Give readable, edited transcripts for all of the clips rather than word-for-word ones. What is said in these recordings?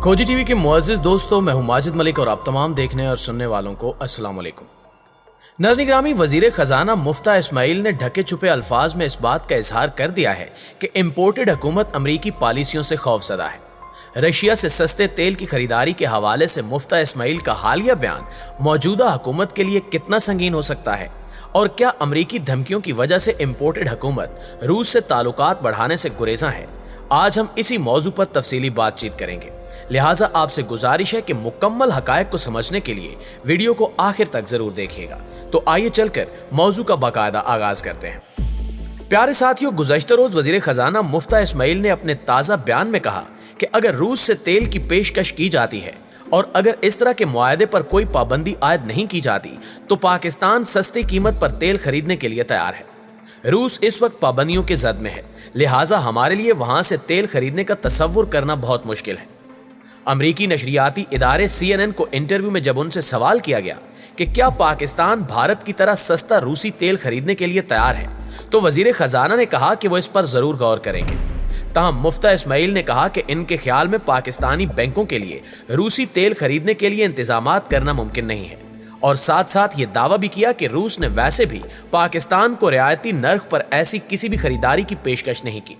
खोजी टीवी के मुअज़्ज़िज़ दोस्तों, मैं हूं माजिद मलिक और आप तमाम देखने और सुनने वालों को अस्सलाम वालेकुम। नाज़रीन ग्रामी, वज़ीर ख़ज़ाना मुफ्ता इस्माइल ने ढके छुपे अल्फाज में इस बात का इजहार कर दिया है कि इम्पोर्टेड हुकूमत अमरीकी पॉलिसियों से खौफज़दा है। रशिया से सस्ते तेल की खरीदारी के हवाले से मुफ्ता इस्माइल का हालिया बयान मौजूदा हुकूमत के लिए कितना संगीन हो सकता है, और क्या अमरीकी धमकियों की वजह से इम्पोर्टेड हुकूमत रूस से ताल्लुकात बढ़ाने से गुरेज़ा है। आज हम इसी मौजू पर तफसीली बातचीत करेंगे, लिहाजा आपसे गुजारिश है कि मुकम्मल हकायक को समझने के लिए वीडियो को आखिर तक जरूर देखिएगा। तो आइए चलकर मौजू का बाकायदा आगाज करते हैं। प्यारे साथियों, गुज़श्ता रोज वज़ीर ख़ज़ाना मुफ्ता इस्माइल ने अपने ताज़ा बयान में कहा कि अगर रूस से तेल की पेशकश की जाती है और अगर इस तरह के मुआहदे पर कोई पाबंदी आयद नहीं की जाती तो पाकिस्तान सस्ती कीमत पर तेल खरीदने के लिए तैयार है। रूस इस वक्त पाबंदियों के जद में है, लिहाजा हमारे लिए वहां से तेल खरीदने का तसव्वुर करना बहुत मुश्किल है। अमरीकी नशरियाती इदारे CNN को इंटरव्यू में जब उनसे सवाल किया गया कि क्या पाकिस्तान भारत की तरह सस्ता रूसी तेल खरीदने के लिए तैयार है, तो वजीर खजाना ने कहा कि वो इस पर जरूर गौर करेंगे। ताहम मुफ्ता इस्माइल ने कहा कि इनके ख्याल में पाकिस्तानी बैंकों के लिए रूसी तेल खरीदने के लिए इंतजामात करना मुमकिन नहीं है, और साथ साथ ये दावा भी किया कि रूस ने वैसे भी पाकिस्तान को रियायती नर्ख पर ऐसी किसी भी खरीदारी की पेशकश नहीं की।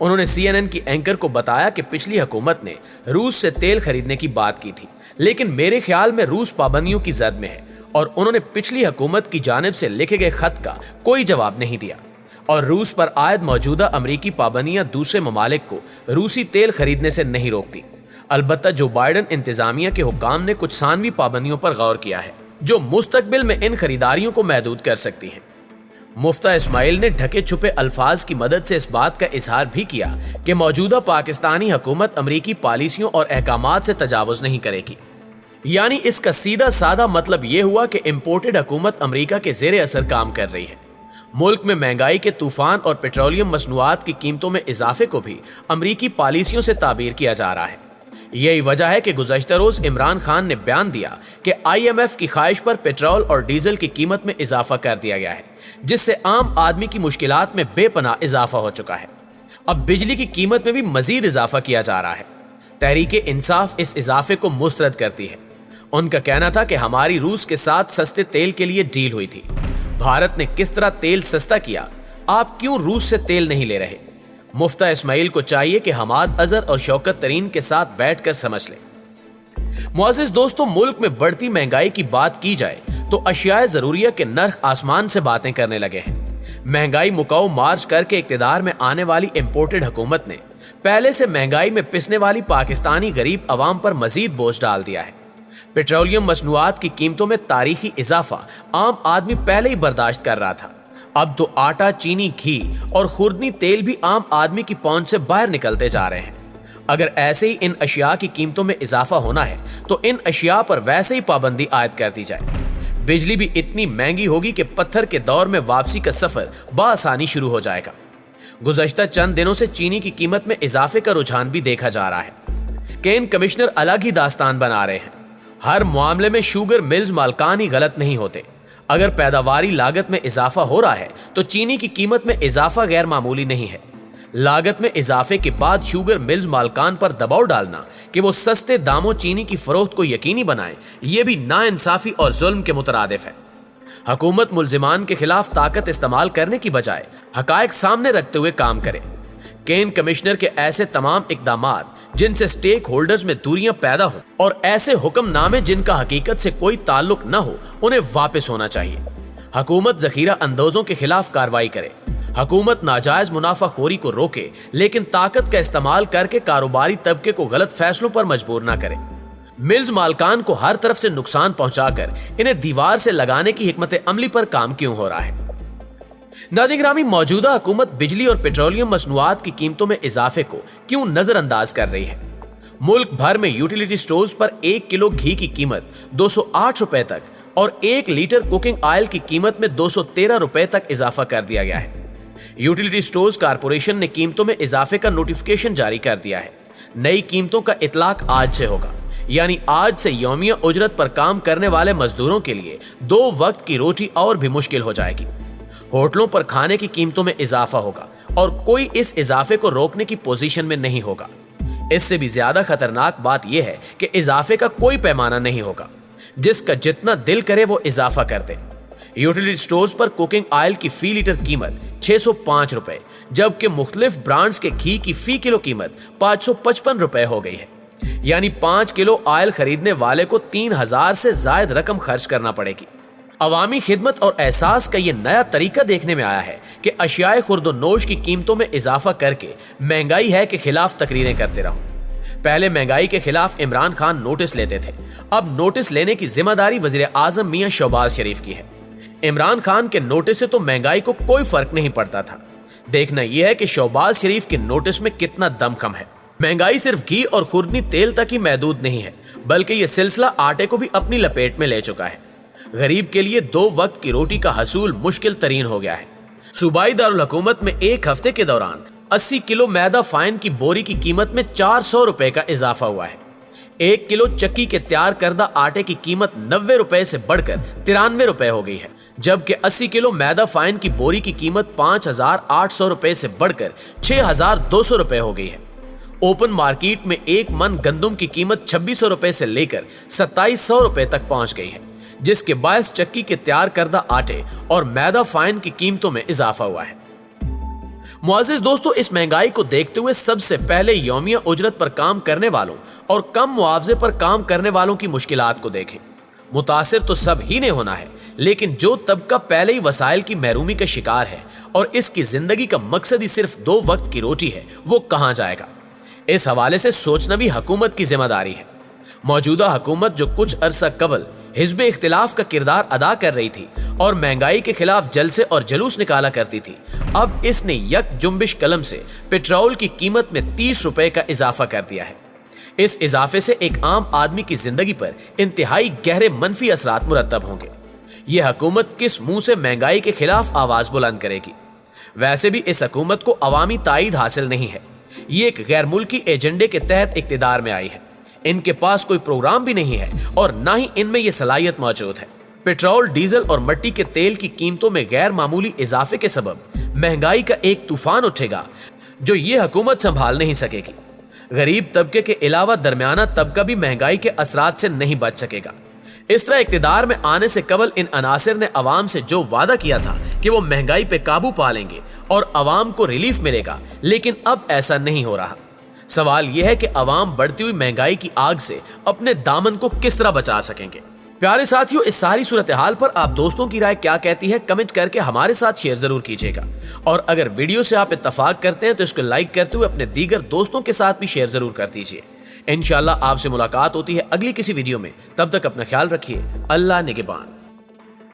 उन्होंने CNN की एंकर को बताया कि पिछली हुकूमत ने रूस से तेल खरीदने की बात की थी, लेकिन मेरे ख्याल में रूस पाबंदियों की जद में है और उन्होंने पिछली हुकूमत की जानिब से लिखे गए खत का कोई जवाब नहीं दिया, और रूस पर आयद मौजूदा अमरीकी पाबंदियां दूसरे ममालिक को रूसी तेल खरीदने से नहीं रोकती। अलबत्ता जो बाइडन इंतजामिया के हुक्काम ने कुछ सानवी पाबंदियों पर गौर किया है जो मुस्तकबिल में इन खरीदारियों को महदूद कर सकती हैं। मुफ्ता इस्माइल ने ढके छुपे अल्फाज की मदद से इस बात का इजहार भी किया कि मौजूदा पाकिस्तानी हुकूमत अमरीकी पॉलिसियों और अहकामात से तजावुज नहीं करेगी। यानी इसका सीधा साधा मतलब यह हुआ कि इम्पोर्टेड हुकूमत अमरीका के जेर असर काम कर रही है। मुल्क में महंगाई के तूफान और पेट्रोलियम मसनूआत की कीमतों में इजाफे को भी अमरीकी पॉलिसियों से ताबीर किया जा रहा है। यही वजह है कि गुज़श्ता रोज इमरान खान ने बयान दिया कि IMF की ख्वाहिश पर पेट्रोल और डीजल की कीमत में इजाफा कर दिया गया है, जिससे आम आदमी की मुश्किलात में बेपनाह इजाफा हो चुका है। अब बिजली की कीमत में भी मजीद इजाफा किया जा रहा है। तहरीक इंसाफ इस इजाफे को मुस्तरद करती है। उनका कहना था कि हमारी रूस के साथ सस्ते तेल के लिए डील हुई थी। भारत ने किस तरह तेल सस्ता किया, आप क्यों रूस से तेल नहीं ले रहे? मुफ्ता इस्माइल को चाहिए कि हमाद अजहर और शौकत तरीन के साथ बैठकर समझ लें। मुअज़्ज़िज़ दोस्तों, मुल्क में बढ़ती महंगाई की बात की जाए तो अशियाए जरूरिया के नर्ख आसमान से बातें करने लगे हैं। महंगाई मुकाऊ मार्च करके इक्तिदार में आने वाली इम्पोर्टेड हुकूमत ने पहले से महंगाई में पिसने वाली पाकिस्तानी गरीब अवाम पर मजीद बोझ डाल दिया है। पेट्रोलियम मसनूआत की कीमतों में तारीखी इजाफा आम आदमी पहले ही बर्दाश्त कर रहा था। अब तो आटा, चीनी, घी और खुर्दनी तेल भी आम आदमी की पहुंच से बाहर निकलते जा रहे हैं। अगर ऐसे ही इन अशिया की कीमतों में इजाफा होना है तो इन अशिया पर वैसे ही पाबंदी आयद कर दी जाए। बिजली भी इतनी महंगी होगी कि पत्थर के दौर में वापसी का सफर बआसानी शुरू हो जाएगा। गुज़श्ता चंद दिनों से चीनी की कीमत में इजाफे का रुझान भी देखा जा रहा है। केन कमिश्नर अलग ही दास्तान बना रहे हैं। हर मामले में शुगर मिल्स मालकान ही गलत नहीं होते। अगर पैदावारी लागत में इजाफा हो रहा है तो चीनी की कीमत में इजाफा गैर मामूली नहीं है। लागत में इजाफे के बाद शुगर मिल्स मालकान पर दबाव डालना कि वो सस्ते दामों चीनी की फरोख्त को यकीनी बनाएं, ये भी नाइंसाफी और जुल्म के मुतरादिफ है। हुकूमत मुल्जिमान के खिलाफ ताकत इस्तेमाल करने की बजाय हकायक सामने रखते हुए काम करे। केन कमिश्नर के ऐसे तमाम इकदामात जिनसे स्टेक होल्डर्स में दूरियां पैदा हों और ऐसे हुक्मनामे जिनका हकीकत से कोई ताल्लुक न हो, उन्हें वापस होना चाहिए। हुकूमत जखीरा अंदोजों के खिलाफ कार्रवाई करे। हुकूमत नाजायज मुनाफाखोरी को रोके, लेकिन ताकत का इस्तेमाल करके कारोबारी तबके को गलत फैसलों पर मजबूर न करे। मिल्स मालकान को हर तरफ से नुकसान पहुंचाकर इन्हें दीवार से लगाने की हिकमत अमली पर काम क्यों हो रहा है? नाज़रीन ग्रामी, मौजूदा हुकूमत बिजली और पेट्रोलियम मसनूआत की कीमतों में इजाफे को क्यों नजरअंदाज कर रही है? मुल्क भर में यूटिलिटी स्टोर्स पर 1 किलो घी की कीमत 208 रुपए तक और 1 लीटर कुकिंग ऑयल की कीमत में 213 रुपए तक इजाफा कर दिया गया है। यूटिलिटी स्टोर्स कारपोरेशन ने कीमतों में इजाफे का नोटिफिकेशन जारी कर दिया है। नई कीमतों का इतलाक आज से होगा, यानी आज से यौमिया उजरत पर काम करने वाले मजदूरों के लिए 2 वक्त की रोटी और भी मुश्किल हो जाएगी। होटलों पर खाने की कीमतों में इजाफा होगा और कोई इस इजाफे को रोकने की पोजीशन में नहीं होगा। इससे भी ज्यादा खतरनाक बात यह है कि इजाफे का कोई पैमाना नहीं होगा, जिसका जितना दिल करे वो इजाफा कर दे। यूटिलिटी स्टोर्स पर कुकिंग ऑयल की फी लीटर कीमत 605 रुपए, जबकि मुख्तलिफ ब्रांड्स के घी की फी किलो कीमत 555 रुपए हो गई है। यानी 5 किलो ऑयल खरीदने वाले को 3000 से ज्यादा रकम खर्च करना पड़ेगी। अवामी खिदमत और एहसास का ये नया तरीका देखने में आया है कि अशियाए खुर्दोनोश की कीमतों में इजाफा करके महंगाई है के खिलाफ तकरीरें करते रहो। पहले महंगाई के खिलाफ इमरान खान नोटिस लेते थे, अब नोटिस लेने की जिम्मेदारी वजीर आजम मियां शहबाज शरीफ की है। इमरान खान के नोटिस से तो महंगाई को कोई फर्क नहीं पड़ता था, देखना यह है कि शहबाज शरीफ के नोटिस में कितना दमखम है। महंगाई सिर्फ घी और खुर्दनी तेल तक ही महदूद नहीं है, बल्कि यह सिलसिला आटे को भी अपनी लपेट में ले चुका है। गरीब के लिए 2 वक्त की रोटी का हसूल मुश्किल तरीन हो गया है। सूबाई दारुल हुकूमत में एक हफ्ते के दौरान 80 किलो मैदा फाइन की बोरी की कीमत में 400 रुपए का इजाफा हुआ है। 1 किलो चक्की के तैयार करदा आटे की कीमत 90 रुपए से बढ़कर 93 रुपए हो गई है, जबकि 80 किलो मैदा फाइन की बोरी की कीमत 5800 रुपए से बढ़कर 6200 रुपए हो गई है। ओपन मार्केट में एक मन गंदम की कीमत 2600 रुपए से लेकर 2700 रुपए तक पहुंच गई है, जिसके बायस चक्की के तैयार करदा आटे और मैदा फाइन की कीमतों में इजाफा हुआ है। मुआज़िज़ दोस्तों, इस महंगाई को देखते हुए सबसे पहले यौमिया उजरत पर काम करने वालों और कम मुआवजे पर काम करने वालों की मुश्किलात को देखें। मुतासिर तो सब ही ने होना है, लेकिन जो तबका पहले ही वसाइल की महरूमी का शिकार है और इसकी जिंदगी का मकसद ही सिर्फ 2 वक्त की रोटी है, वो कहां जाएगा? इस हवाले से सोचना भी हुकूमत की जिम्मेदारी है। मौजूदा हुकूमत जो कुछ अरसा कबल हिज़्ब इख्तिलाफ का किरदार अदा कर रही थी और महंगाई के खिलाफ जलसे और जलूस निकाला करती थी, अब इसने यक जुम्बिश कलम से पेट्रोल की कीमत में 30 रुपए का इजाफा कर दिया है। इस इजाफे से एक आम आदमी की जिंदगी पर इंतहाई गहरे मनफी असरात मुरतब होंगे। यह हुकूमत किस मुंह से महंगाई के खिलाफ आवाज बुलंद करेगी? वैसे भी इस हुकूमत को अवामी ताईद हासिल नहीं है। ये एक गैर मुल्की एजेंडे के तहत इक्तिदार में आई है। इनके पास कोई प्रोग्राम भी नहीं है और ना ही इनमें यह सलाहियत मौजूद है। पेट्रोल, डीजल और मिट्टी के तेल की कीमतों में गैर मामूली इजाफे के सबब महंगाई का एक तूफान उठेगा जो ये हुकूमत संभाल नहीं सकेगी। गरीब तबके के अलावा दरमियाना तबका भी महंगाई के असरात से नहीं बच सकेगा। इस तरह इक्तिदार में आने से कबल इन अनासिर ने अवाम से जो वादा किया था कि वो महंगाई पे काबू पा लेंगे और अवाम को रिलीफ मिलेगा, लेकिन अब ऐसा नहीं हो रहा। सवाल यह है कि अवाम बढ़ती हुई महंगाई की आग से अपने दामन को किस तरह बचा सकेंगे। प्यारे साथियों, इस सारी सूरत हाल पर आप दोस्तों की राय क्या कहती है, कमेंट करके हमारे साथ शेयर जरूर कीजिएगा। और अगर वीडियो से आप इत्तफाक करते हैं तो इसको लाइक करते हुए अपने दीगर दोस्तों के साथ भी शेयर जरूर कर दीजिए। इंशाल्लाह आपसे मुलाकात होती है अगली किसी वीडियो में। तब तक अपना ख्याल रखिए। अल्लाह निगहबान।